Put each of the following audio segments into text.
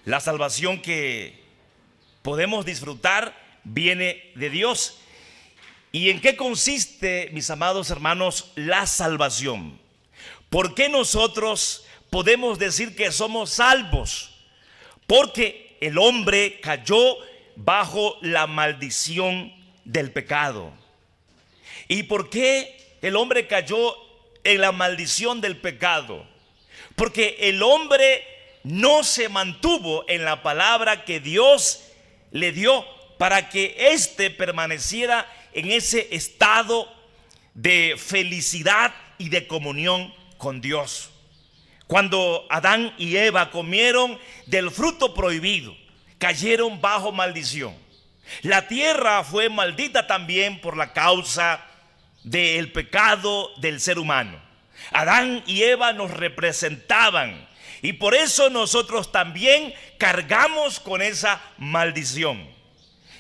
La salvación que podemos disfrutar viene de Dios. ¿Y en qué consiste, mis amados hermanos, la salvación? ¿Por qué nosotros podemos decir que somos salvos? Porque el hombre cayó bajo la maldición del pecado. ¿Y por qué el hombre cayó en la maldición del pecado? Porque el hombre no se mantuvo en la palabra que Dios le dio para que éste permaneciera en ese estado de felicidad y de comunión con Dios. Cuando Adán y Eva comieron del fruto prohibido, cayeron bajo maldición. La tierra fue maldita también por la causa del pecado del ser humano. Adán y Eva nos representaban y por eso nosotros también cargamos con esa maldición.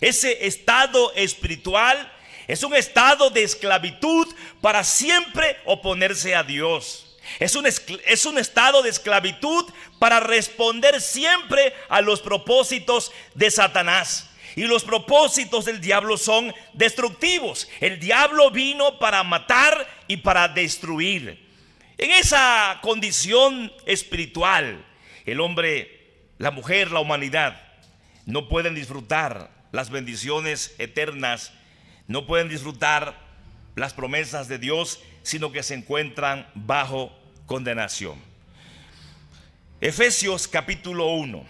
Ese estado espiritual es un estado de esclavitud para siempre oponerse a Dios. Es un estado de esclavitud para responder siempre a los propósitos de Satanás. Y los propósitos del diablo son destructivos. El diablo vino para matar y para destruir. En esa condición espiritual, el hombre, la mujer, la humanidad no pueden disfrutar las bendiciones eternas, no pueden disfrutar las promesas de Dios, sino que se encuentran bajo condenación. Efesios capítulo 1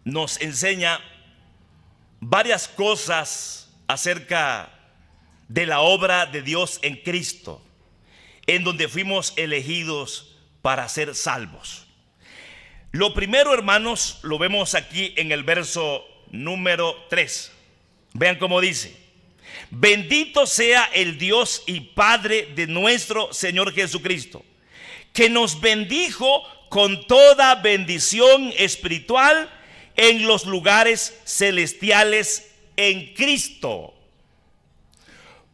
nos enseña varias cosas acerca de la obra de Dios en Cristo, en donde fuimos elegidos para ser salvos. Lo primero, hermanos, lo vemos aquí en el verso número 3. Vean cómo dice: bendito sea el Dios y Padre de nuestro Señor Jesucristo, que nos bendijo con toda bendición espiritual en los lugares celestiales en Cristo.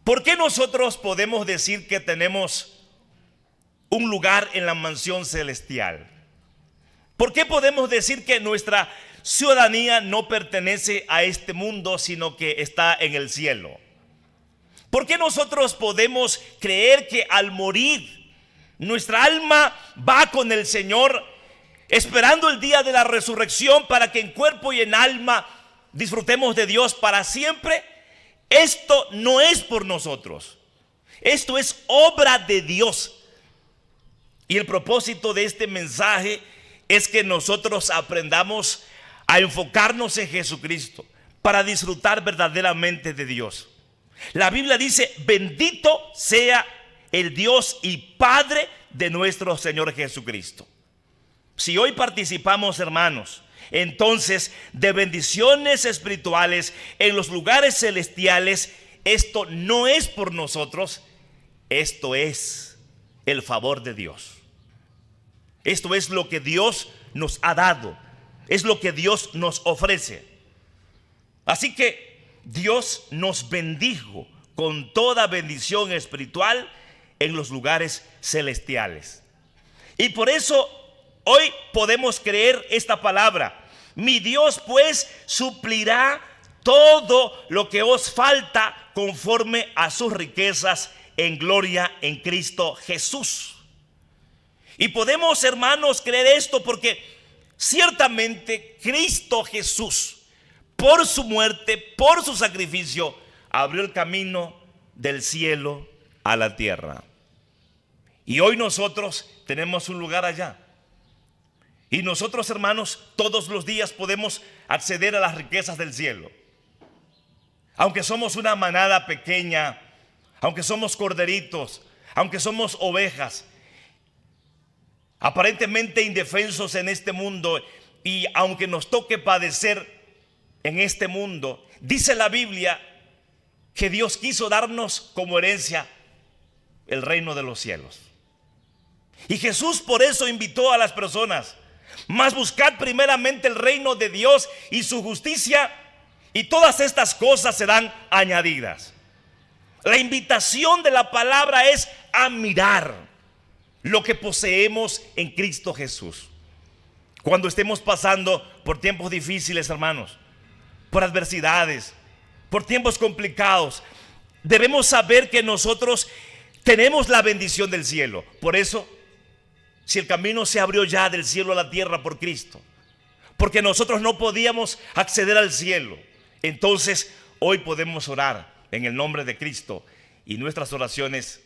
¿Por qué nosotros podemos decir que tenemos un lugar en la mansión celestial? ¿Por qué podemos decir que nuestra ciudadanía no pertenece a este mundo, sino que está en el cielo? ¿Por qué nosotros podemos creer que al morir nuestra alma va con el Señor, esperando el día de la resurrección para que en cuerpo y en alma disfrutemos de Dios para siempre? Esto no es por nosotros, esto es obra de Dios. Y el propósito de este mensaje es que nosotros aprendamos a enfocarnos en Jesucristo para disfrutar verdaderamente de Dios. La Biblia dice: bendito sea el Dios y Padre de nuestro Señor Jesucristo. Si hoy participamos, hermanos, entonces de bendiciones espirituales en los lugares celestiales, esto no es por nosotros, esto es el favor de Dios. Esto es lo que Dios nos ha dado, es lo que Dios nos ofrece. Así que Dios nos bendijo con toda bendición espiritual en los lugares celestiales. Y por eso hoy podemos creer esta palabra: mi Dios pues suplirá todo lo que os falta conforme a sus riquezas en gloria en Cristo Jesús. Y podemos, hermanos, creer esto porque ciertamente Cristo Jesús, por su muerte, por su sacrificio, abrió el camino del cielo a la tierra. Y hoy nosotros tenemos un lugar allá. Y nosotros, hermanos, todos los días podemos acceder a las riquezas del cielo. Aunque somos una manada pequeña, aunque somos corderitos, aunque somos ovejas, aparentemente indefensos en este mundo, y aunque nos toque padecer en este mundo, dice la Biblia que Dios quiso darnos como herencia el reino de los cielos. Y Jesús por eso invitó a las personas: mas buscad primeramente el reino de Dios y su justicia, y todas estas cosas serán añadidas. La invitación de la palabra es a mirar lo que poseemos en Cristo Jesús. Cuando estemos pasando por tiempos difíciles, hermanos, por adversidades, por tiempos complicados, debemos saber que nosotros tenemos la bendición del cielo. Por eso, si el camino se abrió ya del cielo a la tierra por Cristo, porque nosotros no podíamos acceder al cielo, entonces hoy podemos orar en el nombre de Cristo y nuestras oraciones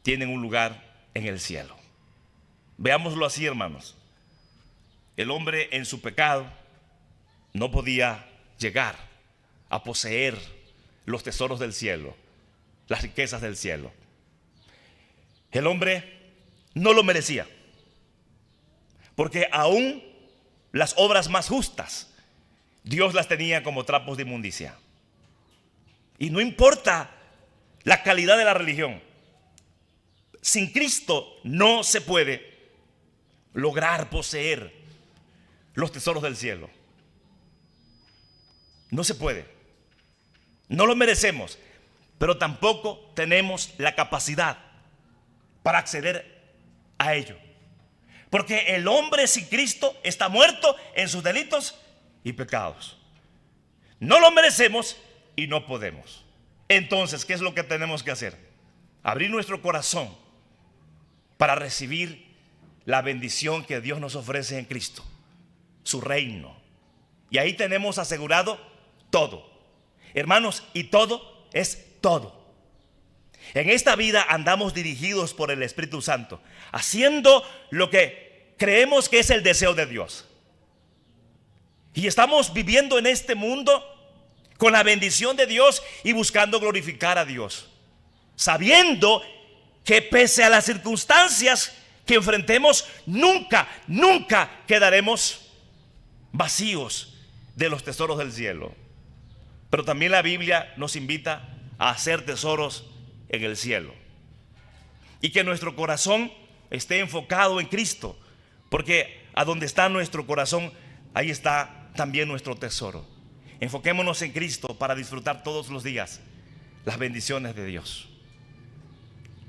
tienen un lugar en el cielo. Veámoslo así, hermanos. El hombre en su pecado no podía llegar a poseer los tesoros del cielo, las riquezas del cielo. El hombre no lo merecía, porque aún las obras más justas Dios las tenía como trapos de inmundicia. Y no importa la calidad de la religión, sin Cristo no se puede lograr poseer los tesoros del cielo. No se puede. No lo merecemos, pero tampoco tenemos la capacidad para acceder a ello. Porque el hombre sin Cristo está muerto en sus delitos y pecados. No lo merecemos y no podemos. Entonces, ¿qué es lo que tenemos que hacer? Abrir nuestro corazón para recibir la bendición que Dios nos ofrece en Cristo, su reino. Y ahí tenemos asegurado todo. Hermanos, y todo es todo. En esta vida andamos dirigidos por el Espíritu Santo, haciendo lo que creemos que es el deseo de Dios. Y estamos viviendo en este mundo con la bendición de Dios y buscando glorificar a Dios, sabiendo que pese a las circunstancias que enfrentemos, nunca quedaremos vacíos de los tesoros del cielo. Pero también la Biblia nos invita a hacer tesoros en el cielo y que nuestro corazón esté enfocado en Cristo, porque a donde está nuestro corazón, ahí está también nuestro tesoro. Enfoquémonos en Cristo para disfrutar todos los días las bendiciones de Dios,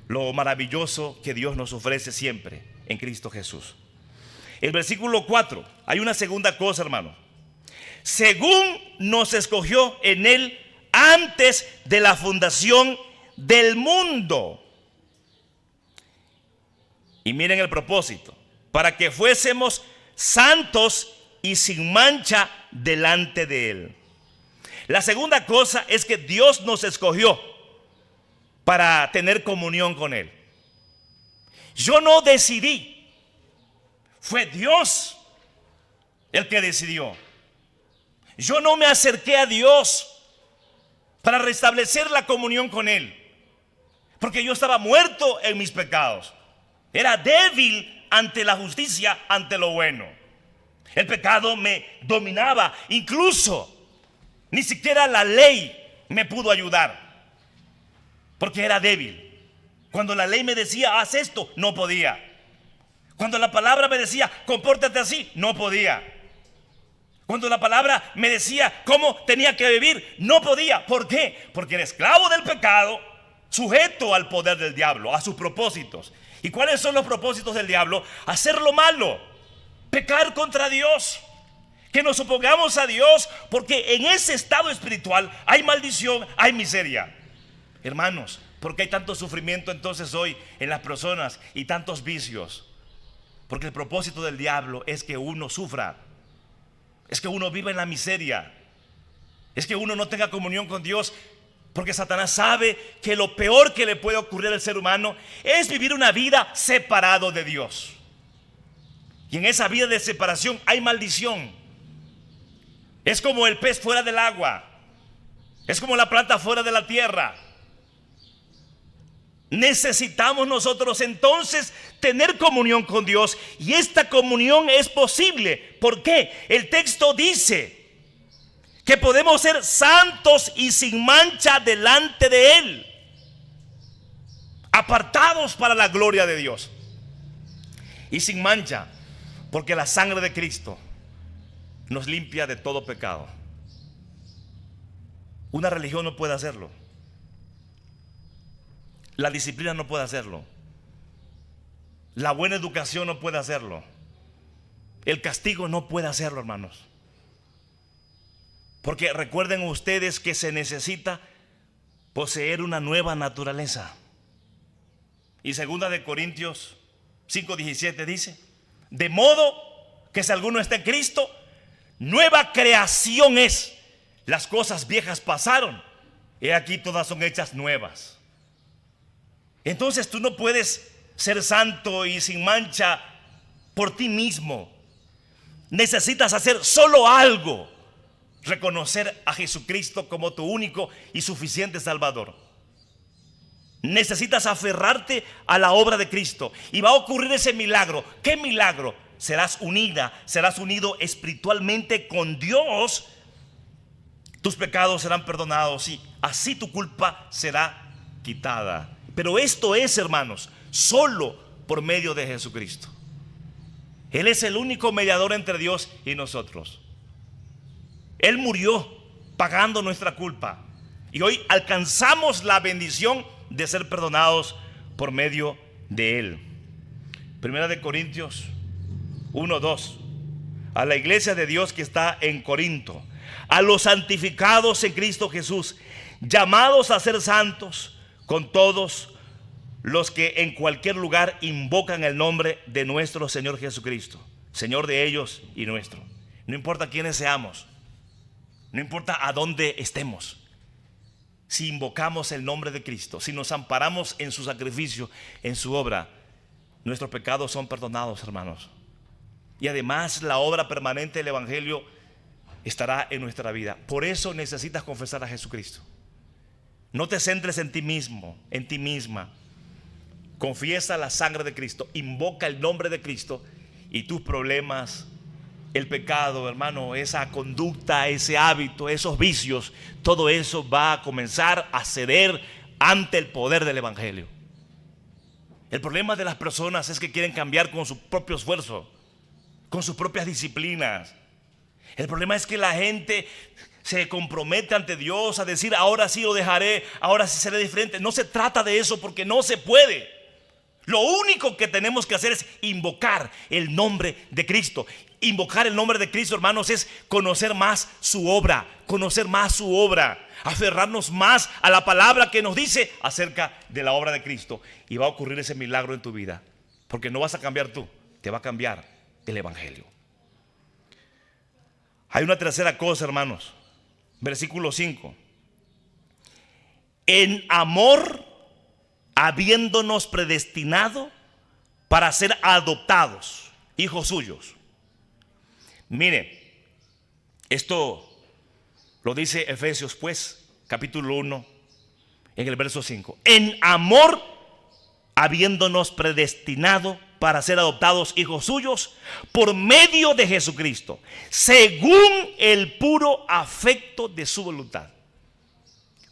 lo maravilloso que Dios nos ofrece siempre en Cristo Jesús. El versículo 4, hay una segunda cosa, hermano. Según nos escogió en Él antes de la fundación del mundo. Y miren el propósito: para que fuésemos santos y sin mancha delante de Él. La segunda cosa es que Dios nos escogió para tener comunión con Él. Yo no decidí, fue Dios el que decidió. Yo no me acerqué a Dios para restablecer la comunión con Él, porque yo estaba muerto en mis pecados. Era débil ante la justicia, ante lo bueno. El pecado me dominaba. Incluso ni siquiera la ley me pudo ayudar, porque era débil. Cuando la ley me decía, haz esto, no podía. Cuando la palabra me decía, compórtate así, no podía. Cuando la palabra me decía cómo tenía que vivir, no podía. ¿Por qué? Porque era esclavo del pecado, sujeto al poder del diablo, a sus propósitos. ¿Y cuáles son los propósitos del diablo? Hacer lo malo, pecar contra Dios, que nos opongamos a Dios, porque en ese estado espiritual hay maldición, hay miseria. Hermanos, ¿por qué hay tanto sufrimiento entonces hoy en las personas y tantos vicios? Porque el propósito del diablo es que uno sufra, es que uno viva en la miseria, es que uno no tenga comunión con Dios, porque Satanás sabe que lo peor que le puede ocurrir al ser humano es vivir una vida separado de Dios. Y en esa vida de separación hay maldición. Es como el pez fuera del agua, es como la planta fuera de la tierra. Necesitamos nosotros entonces tener comunión con Dios, y esta comunión es posible. ¿Por qué? El texto dice que podemos ser santos y sin mancha delante de Él, apartados para la gloria de Dios. Y sin mancha, porque la sangre de Cristo nos limpia de todo pecado. Una religión no puede hacerlo. La disciplina no puede hacerlo. La buena educación no puede hacerlo. el castigo no puede hacerlo, hermanos. Porque recuerden ustedes que se necesita poseer una nueva naturaleza. Y 2 Corintios 5:17 dice: de modo que si alguno está en Cristo, nueva creación es. Las cosas viejas pasaron, he aquí todas son hechas nuevas. Entonces tú no puedes ser santo y sin mancha por ti mismo. Necesitas hacer solo algo: reconocer a Jesucristo como tu único y suficiente Salvador. Necesitas aferrarte a la obra de Cristo y va a ocurrir ese milagro. ¿Qué milagro? Serás unido espiritualmente con Dios. Tus pecados serán perdonados y así tu culpa será quitada. Pero esto es, hermanos, solo por medio de Jesucristo. Él es el único mediador entre Dios y nosotros. Él murió pagando nuestra culpa y hoy alcanzamos la bendición de ser perdonados por medio de Él. 1 Corintios 1:2. A la iglesia de Dios que está en Corinto, a los santificados en Cristo Jesús, llamados a ser santos, con todos los que en cualquier lugar invocan el nombre de nuestro Señor Jesucristo, Señor de ellos y nuestro. No importa quiénes seamos, no importa a dónde estemos, si invocamos el nombre de Cristo, si nos amparamos en su sacrificio, en su obra, nuestros pecados son perdonados, hermanos. Y además la obra permanente del Evangelio estará en nuestra vida. Por eso necesitas confesar a Jesucristo. No te centres en ti mismo, en ti misma. Confiesa la sangre de Cristo, invoca el nombre de Cristo y tus problemas, el pecado, hermano, esa conducta, ese hábito, esos vicios, todo eso va a comenzar a ceder ante el poder del Evangelio. El problema de las personas es que quieren cambiar con su propio esfuerzo, con sus propias disciplinas. El problema es que la gente se compromete ante Dios a decir: ahora sí lo dejaré, ahora sí seré diferente. No se trata de eso, porque no se puede. Lo único que tenemos que hacer es invocar el nombre de Cristo. Invocar el nombre de Cristo, hermanos, es conocer más su obra, aferrarnos más a la palabra que nos dice acerca de la obra de Cristo. Y va a ocurrir ese milagro en tu vida, porque no vas a cambiar tú, te va a cambiar el Evangelio. Hay una tercera cosa, hermanos. Versículo 5. En amor, habiéndonos predestinado para ser adoptados, hijos suyos. Mire, esto lo dice Efesios, pues, capítulo 1, en el verso 5. En amor, habiéndonos predestinado para ser adoptados hijos suyos por medio de Jesucristo, según el puro afecto de su voluntad.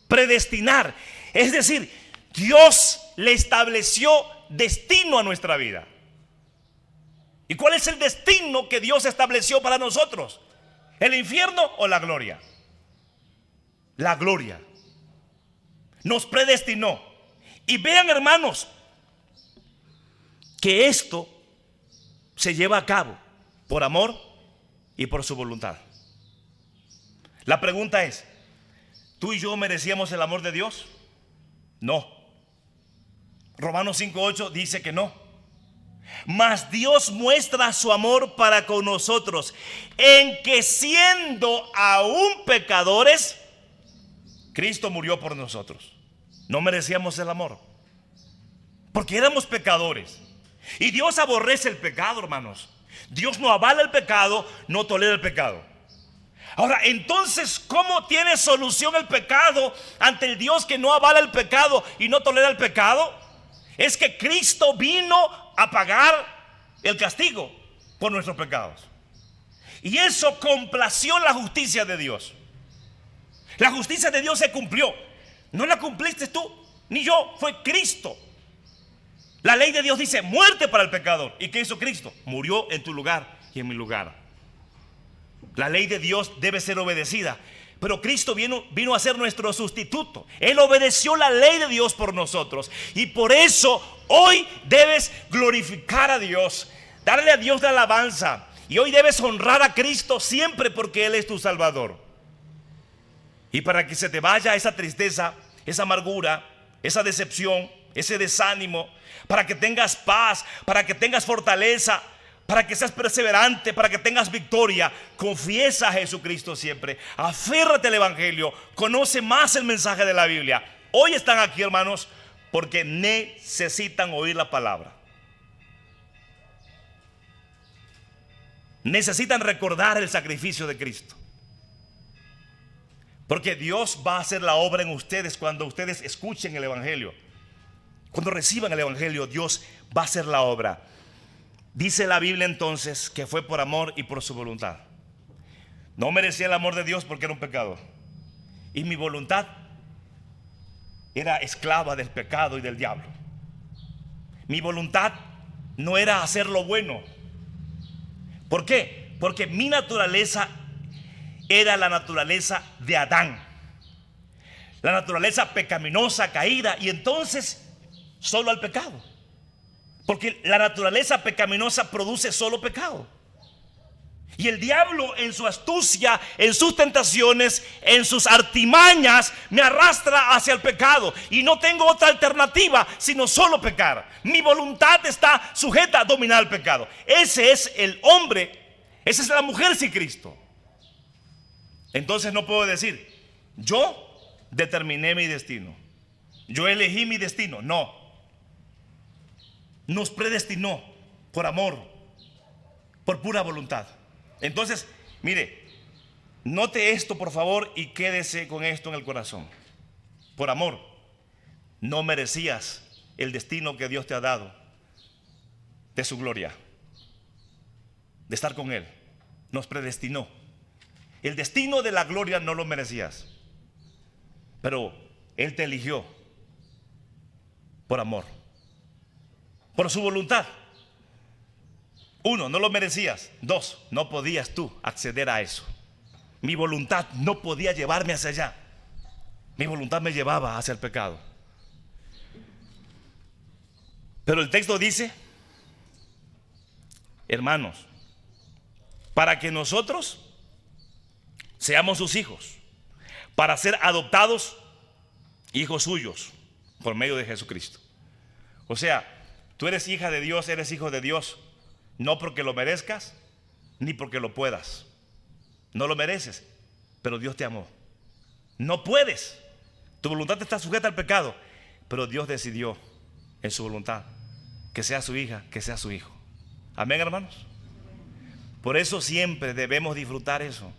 Predestinar, es decir, Dios le estableció destino a nuestra vida. ¿Y cuál es el destino que Dios estableció para nosotros? ¿El infierno o la gloria? La gloria. Nos predestinó. Y vean, hermanos, que esto se lleva a cabo por amor y por su voluntad. La pregunta es: ¿tú y yo merecíamos el amor de Dios? No. Romanos 5:8 dice que no. Mas Dios muestra su amor para con nosotros, en que siendo aún pecadores, Cristo murió por nosotros. No merecíamos el amor, porque éramos pecadores. Y Dios aborrece el pecado, hermanos. Dios no avala el pecado, no tolera el pecado. Ahora, entonces, ¿cómo tiene solución el pecado ante el Dios que no avala el pecado y no tolera el pecado? Es que Cristo vino a pagar el castigo por nuestros pecados. Y eso complació la justicia de Dios. La justicia de Dios se cumplió. No la cumpliste tú ni yo, fue Cristo. La ley de Dios dice muerte para el pecador. ¿Y qué hizo Cristo? Murió en tu lugar y en mi lugar. La ley de Dios debe ser obedecida, pero Cristo vino a ser nuestro sustituto. Él obedeció la ley de Dios por nosotros. Y por eso hoy debes glorificar a Dios, darle a Dios la alabanza Y hoy debes honrar a Cristo siempre porque Él es tu Salvador. Y para que se te vaya esa tristeza, esa amargura, esa decepción, ese desánimo, para que tengas paz, para que tengas fortaleza, para que seas perseverante, para que tengas victoria, confiesa a Jesucristo siempre, aférrate al Evangelio, conoce más el mensaje de la Biblia. Hoy están aquí, hermanos, porque necesitan oír la palabra. Necesitan recordar el sacrificio de Cristo. Porque Dios va a hacer la obra en ustedes cuando ustedes escuchen el Evangelio. Cuando reciban el Evangelio, Dios va a hacer la obra. Dice la Biblia entonces que fue por amor y por su voluntad. No merecía el amor de Dios porque era un pecador. Y mi voluntad era esclava del pecado y del diablo. Mi voluntad no era hacer lo bueno. ¿Por qué? Porque mi naturaleza era la naturaleza de Adán. La naturaleza pecaminosa, caída, y entonces solo al pecado. Porque la naturaleza pecaminosa produce solo pecado. Y el diablo en su astucia, en sus tentaciones, en sus artimañas, me arrastra hacia el pecado. Y no tengo otra alternativa sino solo pecar. Mi voluntad está sujeta a dominar el pecado. Ese es el hombre, esa es la mujer sin Cristo. Entonces no puedo decir, yo determiné mi destino, yo elegí mi destino. No, nos predestinó por amor, por pura voluntad. Entonces, mire, note esto por favor y quédese con esto en el corazón. Por amor, no merecías el destino que Dios te ha dado de su gloria, de estar con Él. Nos predestinó. El destino de la gloria no lo merecías, pero Él te eligió por amor, por su voluntad. Uno, no lo merecías. Dos, no podías tú acceder a eso. Mi voluntad no podía llevarme hacia allá. Mi voluntad me llevaba hacia el pecado. Pero el texto dice, hermanos, para que nosotros seamos sus hijos, para ser adoptados hijos suyos por medio de Jesucristo. O sea, tú eres hija de Dios, eres hijo de Dios, no porque lo merezcas, ni porque lo puedas. No lo mereces, pero Dios te amó. No puedes. Tu voluntad está sujeta al pecado, pero Dios decidió en su voluntad que sea su hija, que sea su hijo. Amén, hermanos. Por eso siempre debemos disfrutar eso.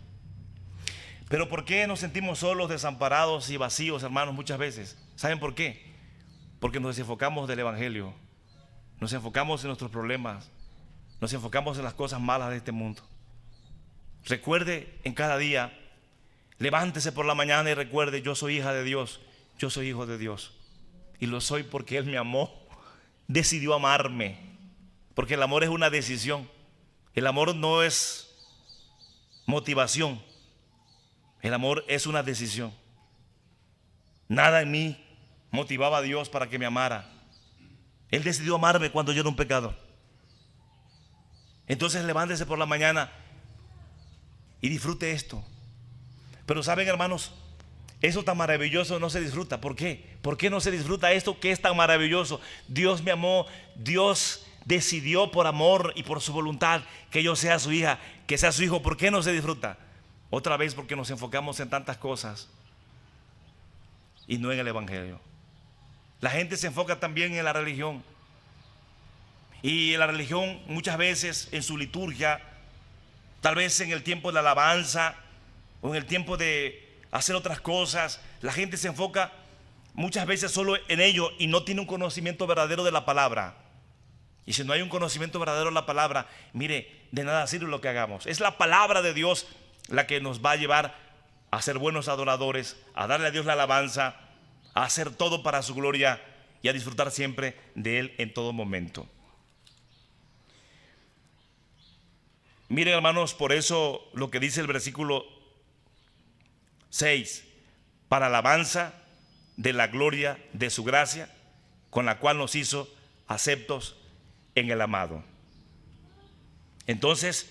Pero ¿por qué nos sentimos solos, desamparados y vacíos, hermanos, muchas veces? ¿Saben por qué? Porque nos desenfocamos del Evangelio. Nos enfocamos en nuestros problemas. Nos enfocamos en las cosas malas de este mundo. Recuerde en cada día, levántese por la mañana y recuerde, yo soy hija de Dios, yo soy hijo de Dios. Y lo soy porque Él me amó, decidió amarme. Porque el amor es una decisión. El amor no es motivación. El amor es una decisión. Nada en mí motivaba a Dios para que me amara. Él decidió amarme cuando yo era un pecador. Entonces levántese por la mañana y disfrute esto. Pero saben, hermanos, eso tan maravilloso no se disfruta. ¿Por qué? ¿Por qué no se disfruta esto que es tan maravilloso? Dios me amó, Dios decidió por amor y por su voluntad que yo sea su hija, que sea su hijo. ¿Por qué no se disfruta? Otra vez porque nos enfocamos en tantas cosas y no en el Evangelio. La gente se enfoca también en la religión. Y la religión muchas veces en su liturgia, tal vez en el tiempo de la alabanza o en el tiempo de hacer otras cosas, la gente se enfoca muchas veces solo en ello y no tiene un conocimiento verdadero de la palabra. Y si no hay un conocimiento verdadero de la palabra, mire, de nada sirve lo que hagamos. Es la palabra de Dios la que nos va a llevar a ser buenos adoradores, a darle a Dios la alabanza, a hacer todo para su gloria y a disfrutar siempre de Él en todo momento. Miren, hermanos, por eso lo que dice el versículo 6, para alabanza de la gloria de su gracia, con la cual nos hizo aceptos en el amado. Entonces,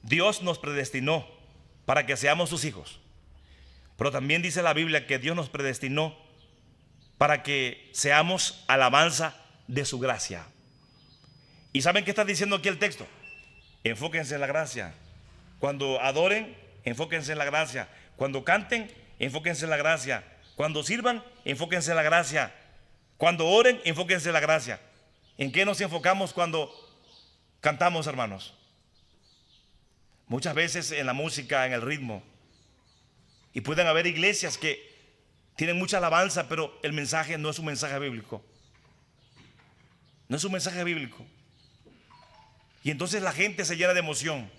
Dios nos predestinó para que seamos sus hijos. Pero también dice la Biblia que Dios nos predestinó para que seamos alabanza de su gracia. ¿Y saben qué está diciendo aquí el texto? Enfóquense en la gracia. Cuando adoren, enfóquense en la gracia. Cuando canten, enfóquense en la gracia. Cuando sirvan, enfóquense en la gracia. Cuando oren, enfóquense en la gracia. ¿En qué nos enfocamos cuando cantamos, hermanos? Muchas veces en la música, en el ritmo. Y pueden haber iglesias que tienen mucha alabanza, pero el mensaje no es un mensaje bíblico. No es un mensaje bíblico. Y entonces la gente se llena de emoción.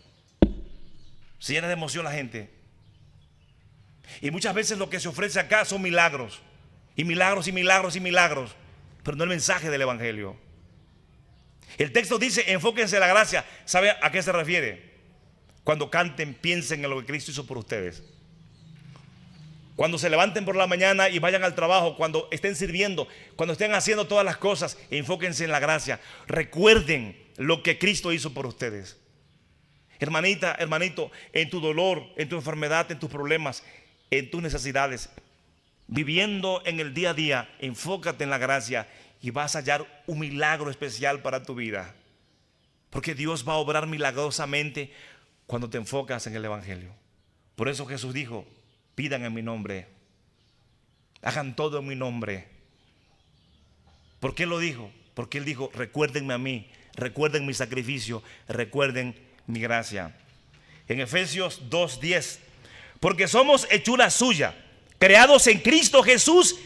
Se llena de emoción la gente. Y muchas veces lo que se ofrece acá son milagros. Y milagros y milagros y milagros. Pero no el mensaje del evangelio. El texto dice, enfóquense en la gracia. ¿Sabe a qué se refiere? Cuando canten, piensen en lo que Cristo hizo por ustedes. Cuando se levanten por la mañana y vayan al trabajo, cuando estén sirviendo, cuando estén haciendo todas las cosas, enfóquense en la gracia. Recuerden lo que Cristo hizo por ustedes. Hermanita, hermanito, en tu dolor, en tu enfermedad, en tus problemas, en tus necesidades, viviendo en el día a día, enfócate en la gracia y vas a hallar un milagro especial para tu vida. Porque Dios va a obrar milagrosamente cuando te enfocas en el evangelio. Por eso Jesús dijo, pidan en mi nombre, hagan todo en mi nombre. ¿Por qué lo dijo? Porque Él dijo, recuérdenme a mí, recuerden mi sacrificio, recuerden mi gracia. En Efesios 2:10, porque somos hechura suya, creados en Cristo Jesús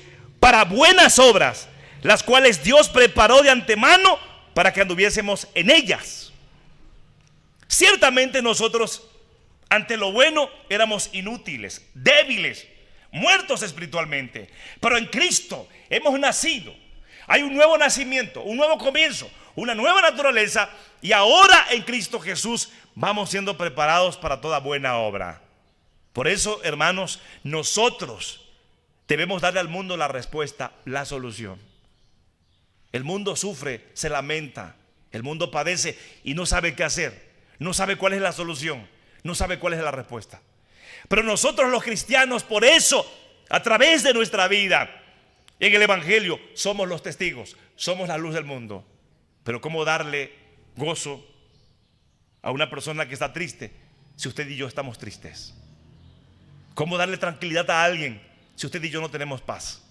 para buenas obras, las cuales Dios preparó de antemano para que anduviésemos en ellas. Ciertamente nosotros ante lo bueno éramos inútiles, débiles, muertos espiritualmente. Pero en Cristo hemos nacido. Hay un nuevo nacimiento, un nuevo comienzo, una nueva naturaleza. Y ahora en Cristo Jesús vamos siendo preparados para toda buena obra. Por eso, hermanos, nosotros debemos darle al mundo la respuesta, la solución. El mundo sufre, se lamenta. El mundo padece y no sabe qué hacer. No sabe cuál es la solución. No sabe cuál es la respuesta. Pero nosotros los cristianos, por eso, a través de nuestra vida en el evangelio, somos los testigos, somos la luz del mundo. Pero ¿cómo darle gozo a una persona que está triste si usted y yo estamos tristes? ¿Cómo darle tranquilidad a alguien si usted y yo no tenemos paz?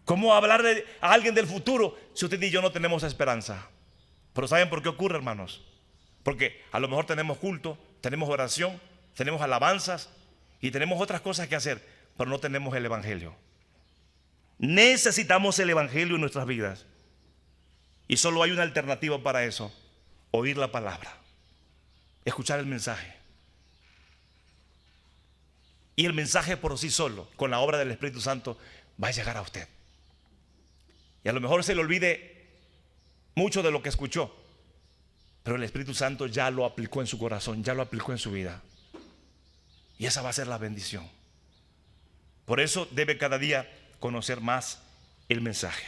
¿Cómo hablarle a alguien del futuro si usted y yo no tenemos esperanza? Pero ¿saben por qué ocurre, hermanos? Porque a lo mejor tenemos culto, tenemos oración, tenemos alabanzas y tenemos otras cosas que hacer, pero no tenemos el evangelio. Necesitamos el evangelio en nuestras vidas. Y solo hay una alternativa para eso: oír la palabra, escuchar el mensaje. Y el mensaje por sí solo, con la obra del Espíritu Santo, va a llegar a usted. Y a lo mejor se le olvide mucho de lo que escuchó, pero el Espíritu Santo ya lo aplicó en su corazón, ya lo aplicó en su vida. Y esa va a ser la bendición. Por eso debe cada día conocer más el mensaje.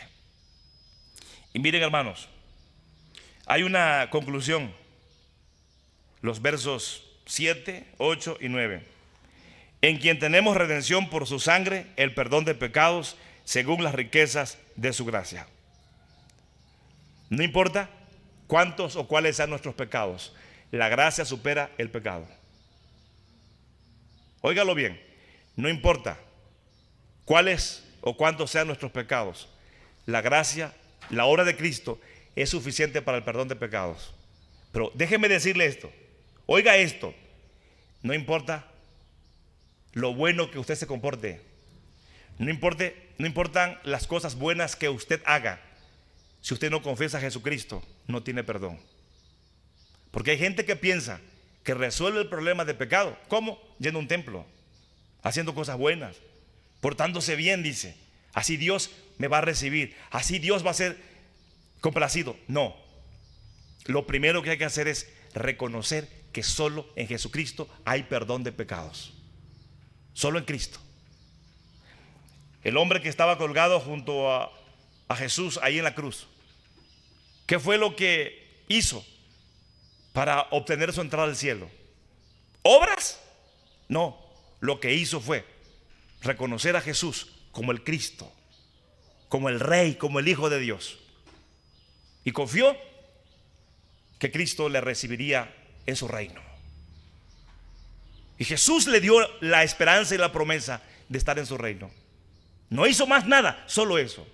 Y miren, hermanos, hay una conclusión. Los versos 7, 8 y 9. En quien tenemos redención por su sangre, el perdón de pecados, según las riquezas de su gracia. No importa cuántos o cuáles sean nuestros pecados, la gracia supera el pecado. Óigalo bien, no importa cuáles o cuántos sean nuestros pecados, la gracia, la obra de Cristo es suficiente para el perdón de pecados. Pero déjeme decirle esto, oiga esto, no importa lo bueno que usted se comporte, no importan las cosas buenas que usted haga. Si usted no confiesa a Jesucristo, no tiene perdón. Porque hay gente que piensa que resuelve el problema de pecado. ¿Cómo? Yendo a un templo, haciendo cosas buenas, portándose bien, dice. Así Dios me va a recibir, así Dios va a ser complacido. No. Lo primero que hay que hacer es reconocer que solo en Jesucristo hay perdón de pecados. Solo en Cristo. El hombre que estaba colgado junto a Jesús ahí en la cruz, ¿qué fue lo que hizo? para obtener su entrada al cielo? ¿Obras? No, lo que hizo fue reconocer a Jesús como el Cristo, como el Rey, como el Hijo de Dios. Y confió que Cristo le recibiría en su reino. Y Jesús le dio la esperanza y la promesa de estar en su reino. No hizo más nada, solo eso.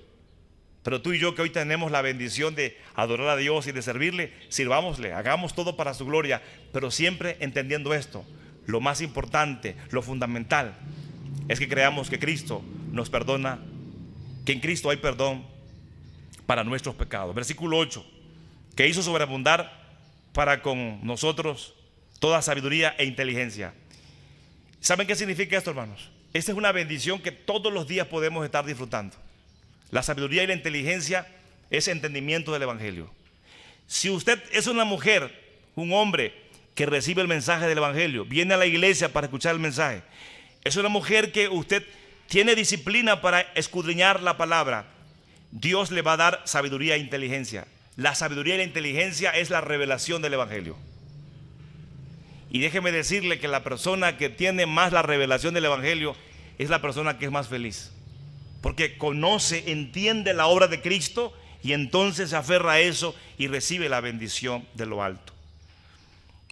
Pero tú y yo, que hoy tenemos la bendición de adorar a Dios y de servirle, sirvámosle, hagamos todo para su gloria, pero siempre entendiendo esto: lo más importante, lo fundamental, es que creamos que Cristo nos perdona, que en Cristo hay perdón para nuestros pecados. Versículo 8: que hizo sobreabundar para con nosotros toda sabiduría e inteligencia. ¿Saben qué significa esto, hermanos? Esta es una bendición que todos los días podemos estar disfrutando. La sabiduría y la inteligencia es entendimiento del Evangelio. Si usted es una mujer, un hombre que recibe el mensaje del Evangelio, viene a la iglesia para escuchar el mensaje, es una mujer que usted tiene disciplina para escudriñar la palabra, Dios le va a dar sabiduría e inteligencia. La sabiduría y la inteligencia es la revelación del Evangelio. Y déjeme decirle que la persona que tiene más la revelación del Evangelio es la persona que es más feliz, porque conoce, entiende la obra de Cristo y entonces se aferra a eso y recibe la bendición de lo alto,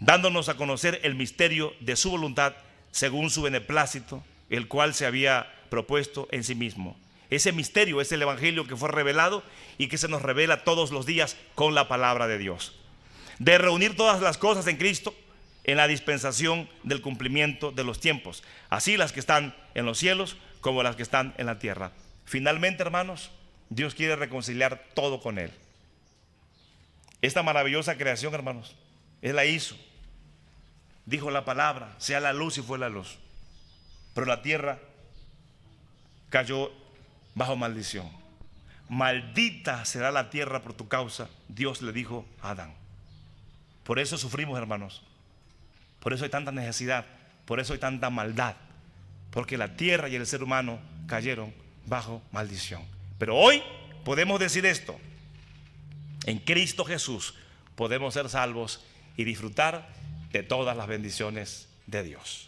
dándonos a conocer el misterio de su voluntad según su beneplácito, el cual se había propuesto en sí mismo. Ese misterio es el Evangelio que fue revelado y que se nos revela todos los días con la palabra de Dios, de reunir todas las cosas en Cristo en la dispensación del cumplimiento de los tiempos, así las que están en los cielos como las que están en la tierra. Finalmente, hermanos, Dios quiere reconciliar todo con Él. Esta maravillosa creación, hermanos, Él la hizo. Dijo la palabra, sea la luz, y fue la luz. Pero la tierra cayó bajo maldición. Maldita será la tierra por tu causa, Dios le dijo a Adán. Por eso sufrimos, hermanos. Por eso hay tanta necesidad, por eso hay tanta maldad, porque la tierra y el ser humano cayeron bajo maldición. Pero hoy podemos decir esto: en Cristo Jesús podemos ser salvos y disfrutar de todas las bendiciones de Dios.